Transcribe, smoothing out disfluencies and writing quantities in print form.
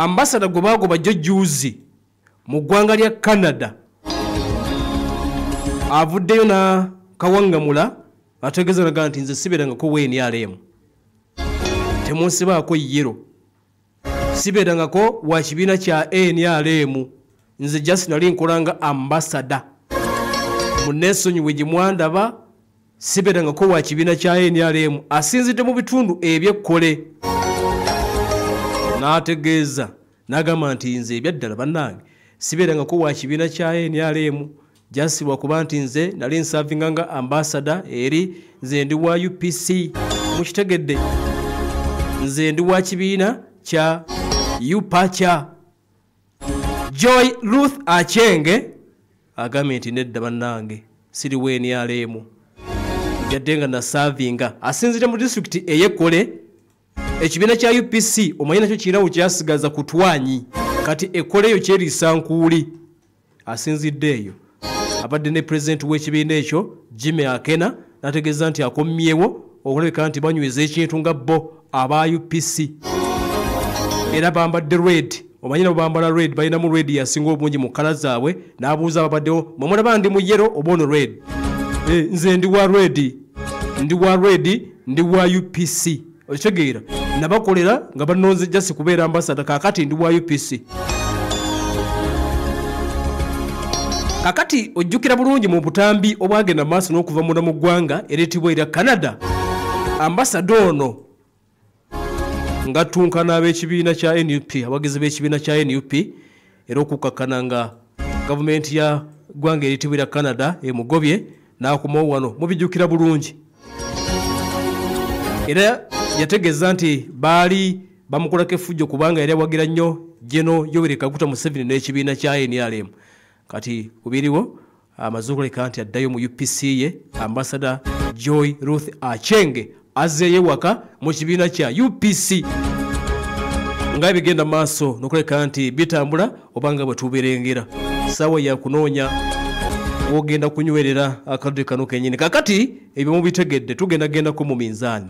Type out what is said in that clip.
ambassador gobago bajjuzi mu ggwanga lya Canada avuddeyo na kawangamula ategeza naga nti nze siberangako WNRM temunsibaako yero siberangako wa kibiina kya NRM nze just nali nkolanga ambassador munesonyiwe gimwandaba siberangako wa kibiina kya NRM asinzidde mu bitundu ebyekkole n'ategeeza n'agamba nti nze ebyaddala bannange siberangako wa kibiina kya NRM just lwakuba nti nze nali nsavinganga ambassador eri nze ndi wa UPC mukitegedde nze ndi wa kibiina kya UPACHA. Joy Ruth Achenge agambye nti nedda bannange siri WNRM yadde nga nasavinga asinzire mu district eyekkole ekibiina kya UPC omanyi nakyo kirawo kyasigaza ku Twanyi kati ekkoleyo kyerisankuuli asinziddeeyo abadde ne president w'ekibiina ekyo Jimmy Akena n'ategeeza nti akomyewo okulabika nti banyweza ekintu nga bo aba UPC era bambadde red omanyi nabo bambala red balinamu red yasinga obungi mu kala zaabwe n'abuuza ababaddewo mwemulaba ndi mu yero oba ono red nze ndi wa red ndi wa UPC okitegeera nabakolera nga banonze jasi kubeera ambassador kakati ndi wa UPC. Kakati ojjukira bulungi mu butambi obwagenda maaso n'okuva munda mu ggwanga ereetibwa erya Canada ambassador ono nga tunkana ab'ekibiina kya NUP abagizi b'ekibiina kya NUP era okukakkana nga gavumenti ya ggwanga ereetibwa erya Canada emugobye n'akomawo wano mubijjukira bulungi era yategeeza nti baali bamukolako effujjo kubanga yali awagira nnyo General Yoweri Kaguta Museveni n'ekibiina kya NRM kati kubiriwo amazukuleka nti addayo mu UPC ye ambassador Joy Ruth Achenge azeeyo waka mu kibiina kya UPC nga bigenda maaso n'okuleka nti bitambula obanga bwe tuberengera sawa ya kunoonya ogenda kunywerera akadde kano kenyini kakati ebyo mubitegedde tugenda genda ko mu minzaani